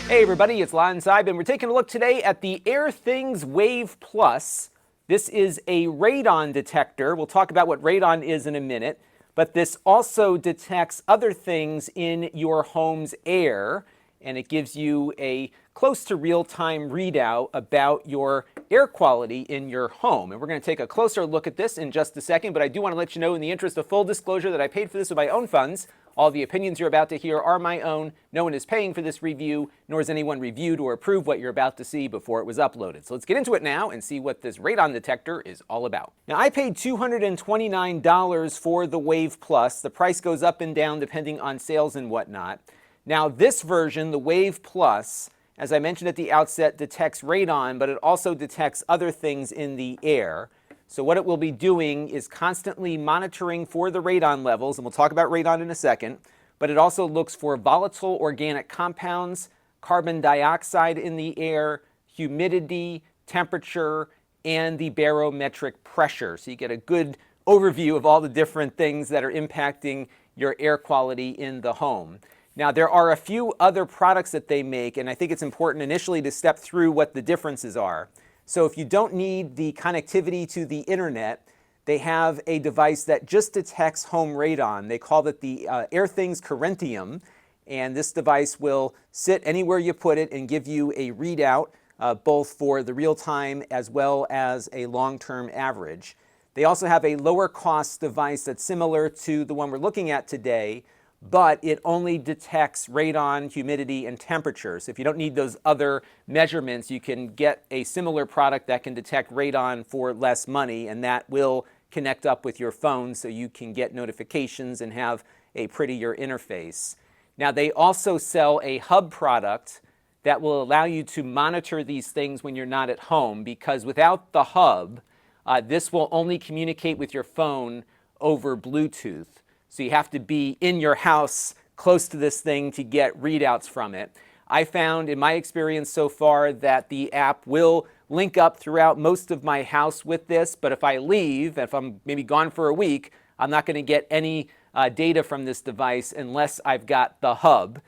Hey everybody, it's Lon.TV, and we're taking a look today at the Airthings Wave Plus. This is a radon detector. We'll talk about what radon is in a minute, but this also detects other things in your home's air, and it gives you a close to real-time readout about your air quality in your home. And we're going to take a closer look at this in just a second, but I do want to let you know, in the interest of full disclosure, that I paid for this with my own funds. All the opinions you're about to hear are my own. No one is paying for this review, nor has anyone reviewed or approved what you're about to see before it was uploaded. So let's get into it now and see what this radon detector is all about. Now, I paid $229 for the Wave Plus. The price goes up and down depending on sales and whatnot. Now, this version, the Wave Plus, as I mentioned at the outset, detects radon, but it also detects other things in the air. So what it will be doing is constantly monitoring for the radon levels, and we'll talk about radon in a second, but it also looks for volatile organic compounds, carbon dioxide in the air, humidity, temperature, and the barometric pressure. So you get a good overview of all the different things that are impacting your air quality in the home. Now, there are a few other products that they make, and I think it's important initially to step through what the differences are. So if you don't need the connectivity to the internet, they have a device that just detects home radon. They call it the Airthings Corentium, and this device will sit anywhere you put it and give you a readout, both for the real time as well as a long-term average. They also have a lower cost device that's similar to the one we're looking at today, but it only detects radon, humidity, and temperature. So if you don't need those other measurements, you can get a similar product that can detect radon for less money, and that will connect up with your phone so you can get notifications and have a prettier interface. Now, they also sell a hub product that will allow you to monitor these things when you're not at home, because without the hub, this will only communicate with your phone over Bluetooth. So you have to be in your house close to this thing to get readouts from it. I found in my experience so far that the app will link up throughout most of my house with this, but if I leave, if I'm maybe gone for a week, I'm not going to get any data from this device unless I've got the hub.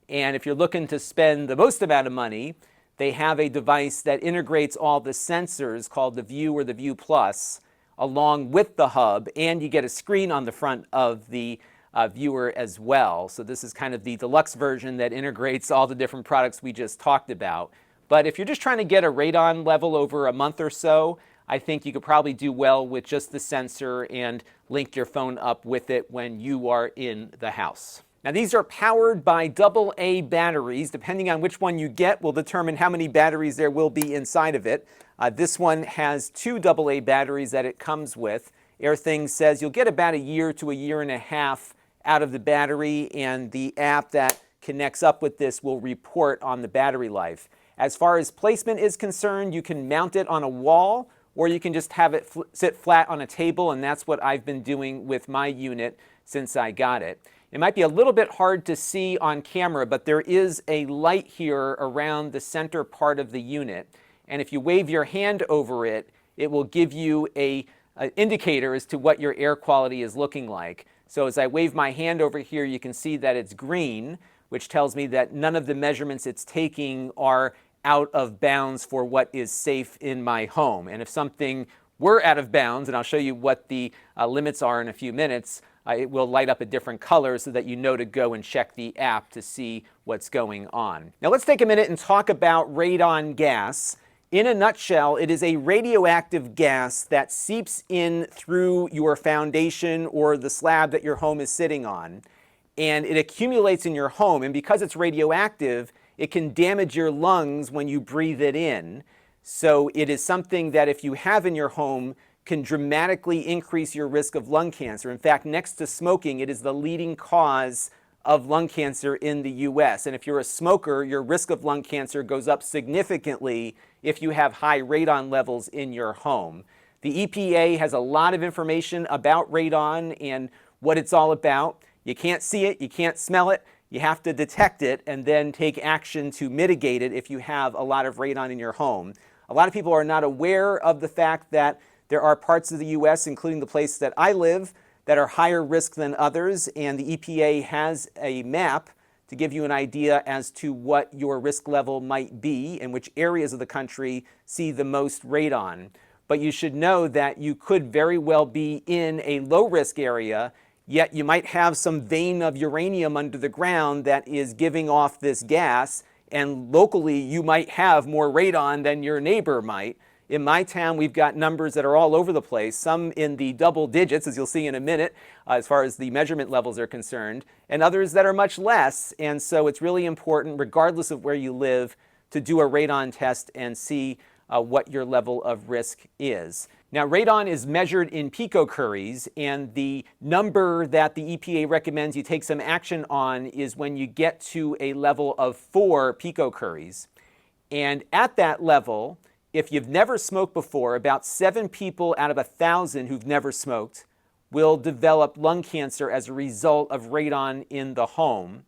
And if you're looking to spend the most amount of money, they have a device that integrates all the sensors called the View or the View Plus, along with the hub, and you get a screen on the front of the viewer as well. So this is kind of the deluxe version that integrates all the different products we just talked about. But if you're just trying to get a radon level over a month or so, I think you could probably do well with just the sensor and link your phone up with it when you are in the house. Now, these are powered by AA batteries. Depending on which one you get will determine how many batteries there will be inside of it. This one has 2 AA batteries that it comes with. Airthings says you'll get about a year to a year and a half out of the battery, and the app that connects up with this will report on the battery life. As far as placement is concerned, you can mount it on a wall, or you can just have it sit flat on a table, and that's what I've been doing with my unit since I got it. It might be a little bit hard to see on camera, but there is a light here around the center part of the unit. And if you wave your hand over it, it will give you an indicator as to what your air quality is looking like. So as I wave my hand over here, you can see that it's green, which tells me that none of the measurements it's taking are out of bounds for what is safe in my home. And if something were out of bounds, and I'll show you what the limits are in a few minutes, it will light up a different color so that you know to go and check the app to see what's going on. Now let's take a minute and talk about radon gas. In a nutshell, it is a radioactive gas that seeps in through your foundation or the slab that your home is sitting on, and it accumulates in your home. And because it's radioactive, it can damage your lungs when you breathe it in. So it is something that if you have in your home can dramatically increase your risk of lung cancer. In fact, next to smoking, it is the leading cause of lung cancer in the US. And if you're a smoker, your risk of lung cancer goes up significantly if you have high radon levels in your home. The EPA has a lot of information about radon and what it's all about. You can't see it, you can't smell it, you have to detect it and then take action to mitigate it if you have a lot of radon in your home. A lot of people are not aware of the fact that there are parts of the US, including the place that I live, that are higher risk than others, and the EPA has a map to give you an idea as to what your risk level might be and which areas of the country see the most radon. But you should know that you could very well be in a low-risk area, yet you might have some vein of uranium under the ground that is giving off this gas, and locally you might have more radon than your neighbor might. In my town, we've got numbers that are all over the place, some in the double digits, as you'll see in a minute, as far as the measurement levels are concerned, and others that are much less. And so it's really important, regardless of where you live, to do a radon test and see what your level of risk is. Now, radon is measured in picocuries, and the number that the EPA recommends you take some action on is when you get to a level of 4 picocuries. And at that level, if you've never smoked before, about 7 people out of 1,000 who've never smoked will develop lung cancer as a result of radon in the home,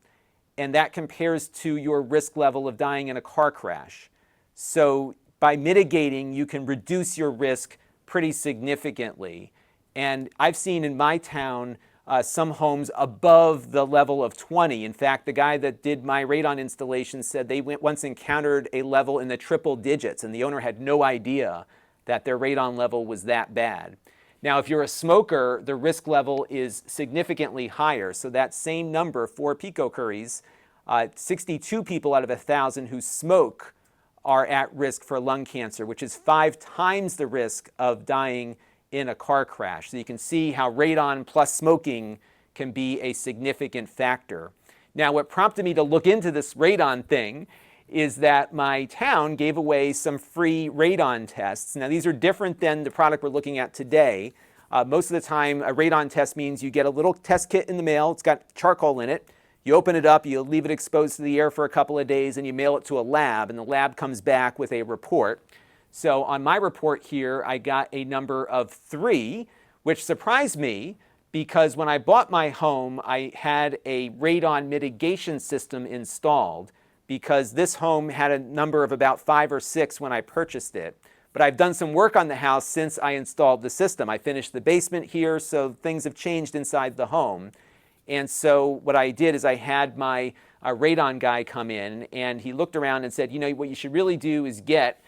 and that compares to your risk level of dying in a car crash. So by mitigating, you can reduce your risk pretty significantly. And I've seen in my town some homes above the level of 20. In fact, the guy that did my radon installation said they once encountered a level in the triple digits, and the owner had no idea that their radon level was that bad. Now, if you're a smoker, the risk level is significantly higher. So that same number, 4 picocuries, 62 people out of 1,000 who smoke are at risk for lung cancer, which is 5 times the risk of dying in a car crash. So you can see how radon plus smoking can be a significant factor. Now, what prompted me to look into this radon thing is that my town gave away some free radon tests. Now, these are different than the product we're looking at today. Most of the time, a radon test means you get a little test kit in the mail. It's got charcoal in it. You open it up, you leave it exposed to the air for a couple of days, and you mail it to a lab, and the lab comes back with a report. So on my report here, I got a number of 3, which surprised me because when I bought my home, I had a radon mitigation system installed because this home had a number of about 5 or 6 when I purchased it. But I've done some work on the house since I installed the system. I finished the basement here, so things have changed inside the home. And so what I did is I had my radon guy come in, and he looked around and said, you know, what you should really do is get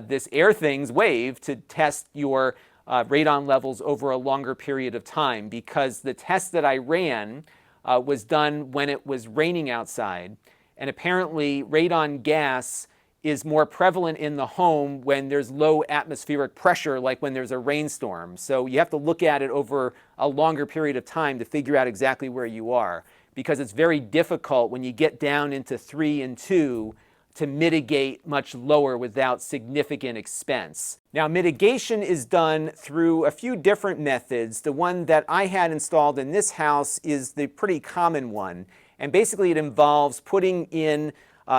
this Airthings Wave to test your radon levels over a longer period of time, because the test that I ran was done when it was raining outside, and apparently radon gas is more prevalent in the home when there's low atmospheric pressure, like when there's a rainstorm. So you have to look at it over a longer period of time to figure out exactly where you are, because it's very difficult when you get down into 3 and 2 to mitigate much lower without significant expense. Now, mitigation is done through a few different methods. The one that I had installed in this house is the pretty common one. And basically it involves putting in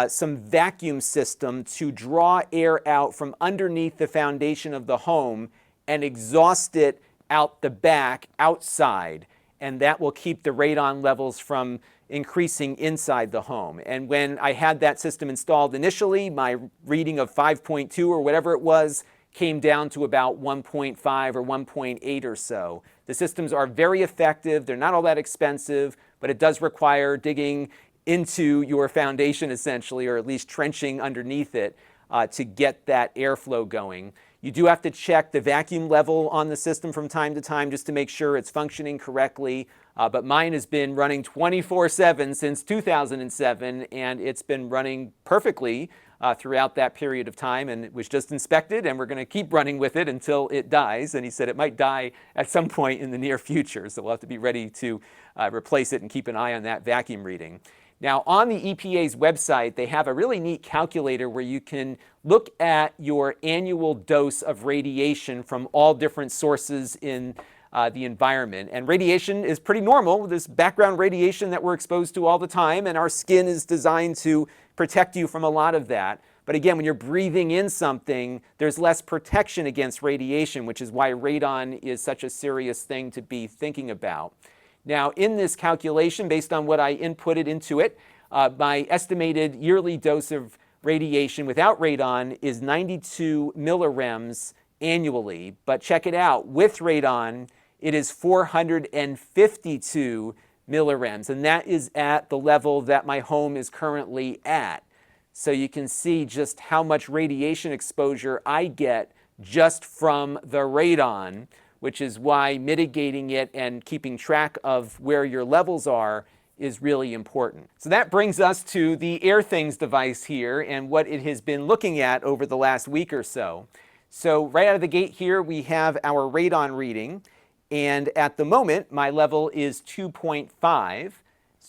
some vacuum system to draw air out from underneath the foundation of the home and exhaust it out the back outside. And that will keep the radon levels from increasing inside the home. And when I had that system installed initially, my reading of 5.2 or whatever it was came down to about 1.5 or 1.8 or so. The systems are very effective. They're not all that expensive, but it does require digging into your foundation essentially, or at least trenching underneath it to get that airflow going. You do have to check the vacuum level on the system from time to time just to make sure it's functioning correctly. But mine has been running 24/7 since 2007, and it's been running perfectly throughout that period of time, and it was just inspected, and we're going to keep running with it until it dies. And he said it might die at some point in the near future, so we'll have to be ready to replace it and keep an eye on that vacuum reading. Now, on the EPA's website, they have a really neat calculator where you can look at your annual dose of radiation from all different sources in the environment. And radiation is pretty normal, this background radiation that we're exposed to all the time, and our skin is designed to protect you from a lot of that. But again, when you're breathing in something, there's less protection against radiation, which is why radon is such a serious thing to be thinking about. Now, in this calculation, based on what I inputted into it, my estimated yearly dose of radiation without radon is 92 millirems annually. But check it out, with radon, it is 452 millirems, and that is at the level that my home is currently at. So you can see just how much radiation exposure I get just from the radon, which is why mitigating it and keeping track of where your levels are is really important. So that brings us to the Airthings device here and what it has been looking at over the last week or so. So right out of the gate here, we have our radon reading, and at the moment, my level is 2.5,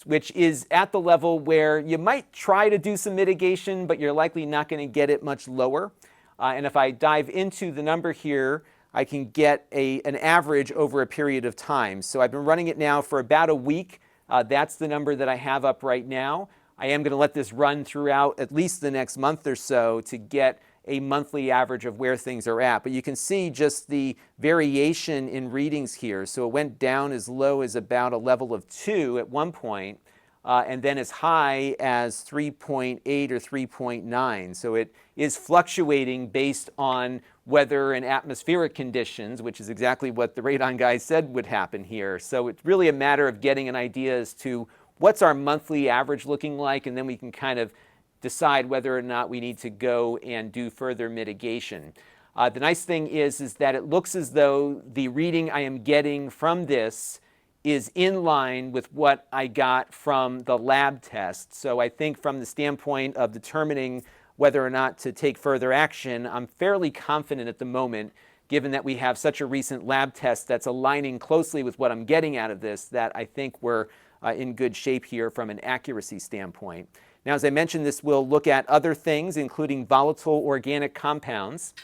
which is at the level where you might try to do some mitigation, but you're likely not going to get it much lower. And if I dive into the number here, I can get an average over a period of time. So I've been running it now for about a week. That's the number that I have up right now. I am going to let this run throughout at least the next month or so to get a monthly average of where things are at. But you can see just the variation in readings here. So it went down as low as about a level of 2 at one point, and then as high as 3.8 or 3.9. So it is fluctuating based on weather and atmospheric conditions, which is exactly what the radon guy said would happen here. So it's really a matter of getting an idea as to what's our monthly average looking like, and then we can kind of decide whether or not we need to go and do further mitigation. The nice thing is that it looks as though the reading I am getting from this is in line with what I got from the lab test. So I think from the standpoint of determining whether or not to take further action, I'm fairly confident at the moment, given that we have such a recent lab test that's aligning closely with what I'm getting out of this, that I think we're in good shape here from an accuracy standpoint. Now, as I mentioned, this will look at other things, including volatile organic compounds.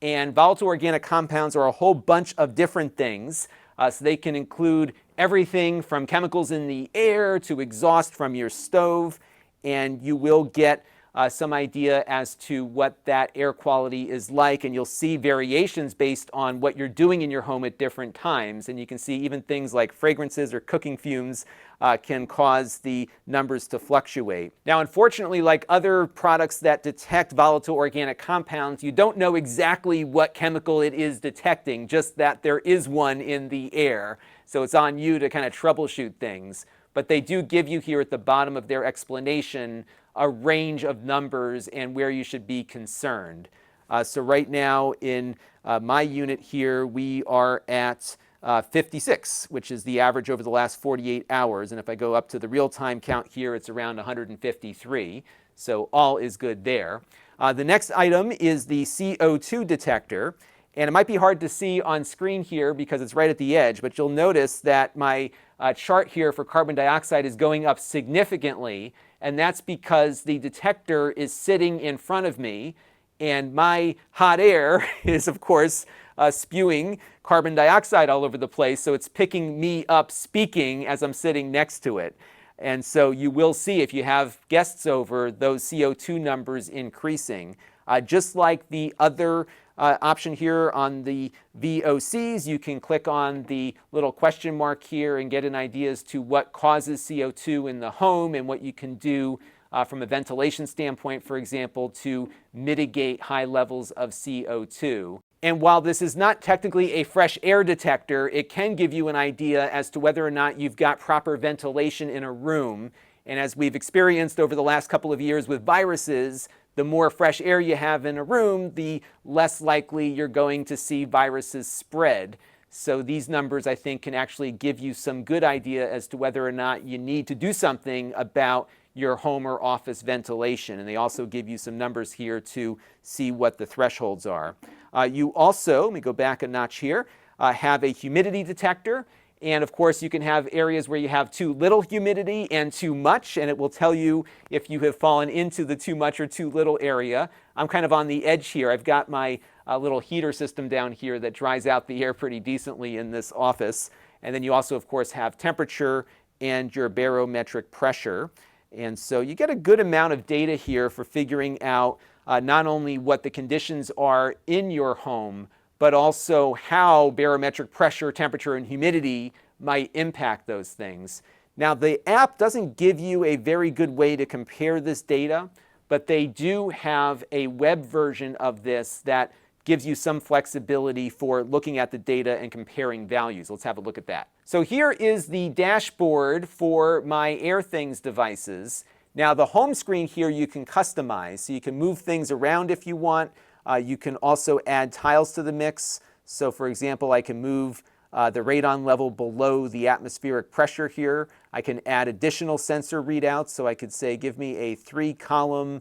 And volatile organic compounds are a whole bunch of different things. So they can include everything from chemicals in the air to exhaust from your stove. And you will get some idea as to what that air quality is like. And you'll see variations based on what you're doing in your home at different times. And you can see even things like fragrances or cooking fumes can cause the numbers to fluctuate. Now, unfortunately, like other products that detect volatile organic compounds, you don't know exactly what chemical it is detecting, just that there is one in the air. So it's on you to kind of troubleshoot things. But they do give you here at the bottom of their explanation a range of numbers and where you should be concerned. So right now in my unit here, we are at 56, which is the average over the last 48 hours. And if I go up to the real-time count here, it's around 153. So all is good there. The next item is the CO2 detector. And it might be hard to see on screen here because it's right at the edge, but you'll notice that my chart here for carbon dioxide is going up significantly. And that's because the detector is sitting in front of me. And my hot air is, of course, spewing carbon dioxide all over the place. So it's picking me up speaking as I'm sitting next to it. And so you will see, if you have guests over, those CO2 numbers increasing. Just like the other option here on the VOCs, you can click on the little question mark here and get an idea as to what causes CO2 in the home and what you can do from a ventilation standpoint, for example, to mitigate high levels of CO2. And while this is not technically a fresh air detector, it can give you an idea as to whether or not you've got proper ventilation in a room. And as we've experienced over the last couple of years with viruses, the more fresh air you have in a room, the less likely you're going to see viruses spread. So these numbers, I think, can actually give you some good idea as to whether or not you need to do something about your home or office ventilation. And they also give you some numbers here to see what the thresholds are. You also, let me go back a notch here, have a humidity detector. And of course, you can have areas where you have too little humidity and too much, and it will tell you if you have fallen into the too much or too little area. I'm kind of on the edge here. I've got my little heater system down here that dries out the air pretty decently in this office. And then you also, of course, have temperature and your barometric pressure. And so you get a good amount of data here for figuring out not only what the conditions are in your home, but also how barometric pressure, temperature, and humidity might impact those things. Now, the app doesn't give you a very good way to compare this data, but they do have a web version of this that gives you some flexibility for looking at the data and comparing values. Let's have a look at that. So here is the dashboard for my Airthings devices. Now the home screen here you can customize, so you can move things around if you want. You can also add tiles to the mix. So for example, I can move the radon level below the atmospheric pressure here. I can add additional sensor readouts, so I could say give me a 3-column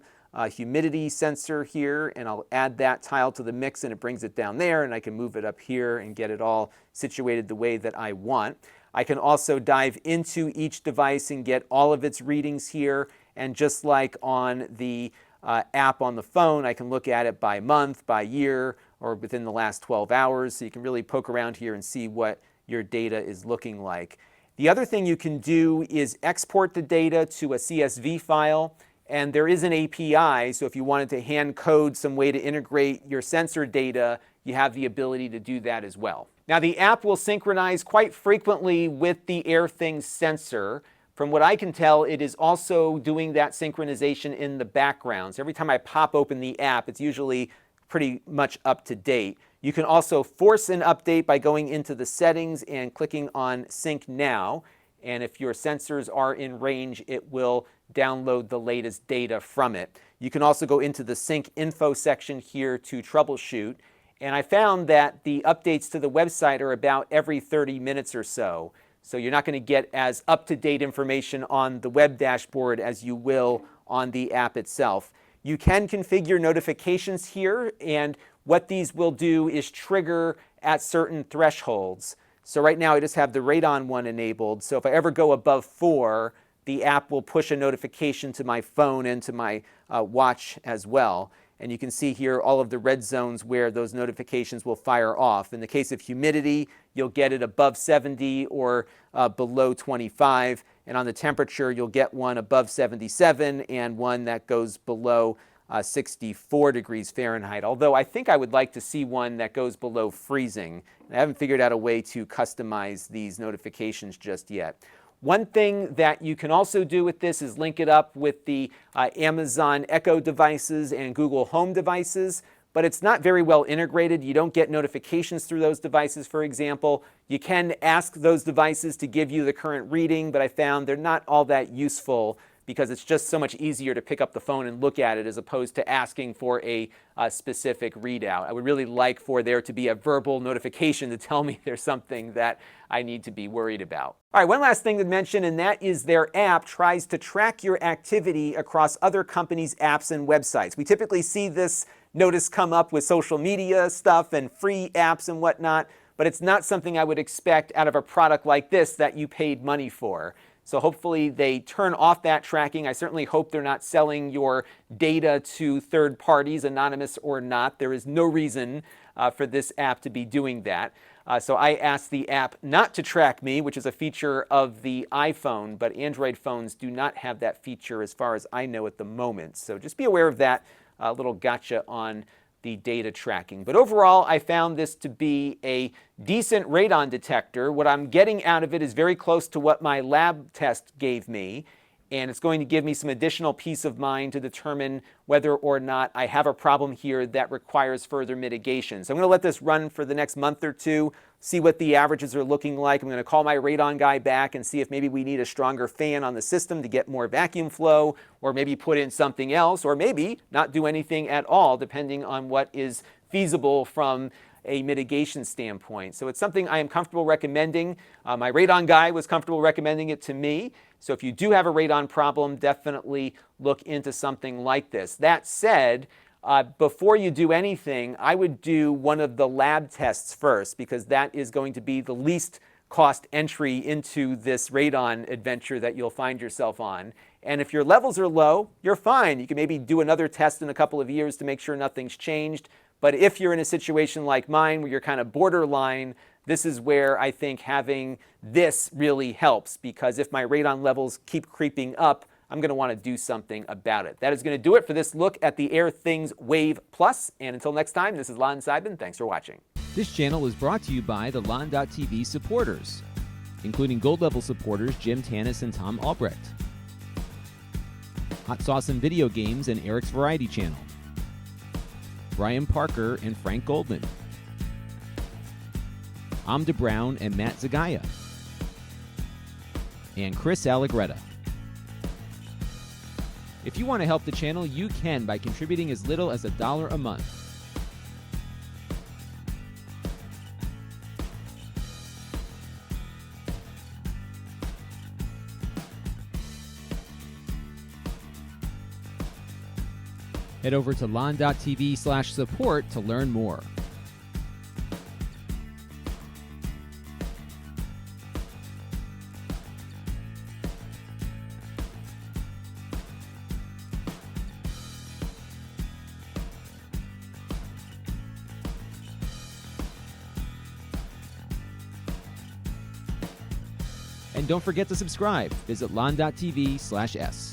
humidity sensor here, and I'll add that tile to the mix and it brings it down there, and I can move it up here and get it all situated the way that I want. I can also dive into each device and get all of its readings here, and just like on the app on the phone, I can look at it by month, by year, or within the last 12 hours, so you can really poke around here and see what your data is looking like. The other thing you can do is export the data to a CSV file. And there is an API, so if you wanted to hand code some way to integrate your sensor data, you have the ability to do that as well. Now the app will synchronize quite frequently with the Airthings sensor. From what I can tell, it is also doing that synchronization in the background. So every time I pop open the app, it's usually pretty much up to date. You can also force an update by going into the settings and clicking on Sync Now. And if your sensors are in range, it will download the latest data from it. You can also go into the Sync Info section here to troubleshoot. And I found that the updates to the website are about every 30 minutes or so. So you're not going to get as up-to-date information on the web dashboard as you will on the app itself. You can configure notifications here, and what these will do is trigger at certain thresholds. So right now I just have the radon one enabled, so if I ever go above 4, the app will push a notification to my phone and to my watch as well. And you can see here all of the red zones where those notifications will fire off. In the case of humidity, you'll get it above 70 or below 25. And on the temperature, you'll get one above 77 and one that goes below 64 degrees Fahrenheit. Although I think I would like to see one that goes below freezing. I haven't figured out a way to customize these notifications just yet. One thing that you can also do with this is link it up with the Amazon Echo devices and Google Home devices, but it's not very well integrated. You don't get notifications through those devices, for example. You can ask those devices to give you the current reading, but I found they're not all that useful because it's just so much easier to pick up the phone and look at it as opposed to asking for a specific readout. I would really like for there to be a verbal notification to tell me there's something that I need to be worried about. All right, one last thing to mention, and that is their app tries to track your activity across other companies' apps and websites. We typically see this notice come up with social media stuff and free apps and whatnot, but it's not something I would expect out of a product like this that you paid money for. So hopefully they turn off that tracking. I certainly hope they're not selling your data to third parties, anonymous or not. There is no reason for this app to be doing that. So I asked the app not to track me, which is a feature of the iPhone, but Android phones do not have that feature as far as I know at the moment. So just be aware of that little gotcha on the data tracking. But overall, I found this to be a decent radon detector. What I'm getting out of it is very close to what my lab test gave me, and it's going to give me some additional peace of mind to determine whether or not I have a problem here that requires further mitigation. So I'm going to let this run for the next month or two, see what the averages are looking like. I'm going to call my radon guy back and see if maybe we need a stronger fan on the system to get more vacuum flow, or maybe put in something else, or maybe not do anything at all, depending on what is feasible from a mitigation standpoint. So it's something I am comfortable recommending. My radon guy was comfortable recommending it to me. So if you do have a radon problem, definitely look into something like this. That said, before you do anything, I would do one of the lab tests first, because that is going to be the least cost entry into this radon adventure that you'll find yourself on. And if your levels are low, you're fine. You can maybe do another test in a couple of years to make sure nothing's changed. But if you're in a situation like mine where you're kind of borderline, this is where I think having this really helps, because if my radon levels keep creeping up, I'm going to want to do something about it. That is going to do it for this look at the Airthings Wave Plus. And until next time, this is Lon.TV. Thanks for watching. This channel is brought to you by the Lon.TV supporters, including gold level supporters Jim Tanis and Tom Albrecht, Hot Sauce and Video Games and Eric's Variety Channel, Brian Parker and Frank Goldman, Amda Brown and Matt Zagaya, and Chris Allegretta. If you want to help the channel, you can by contributing as little as $1 a month. Head over to Lon.TV/support to learn more. And don't forget to subscribe. Visit Lon.TV/s.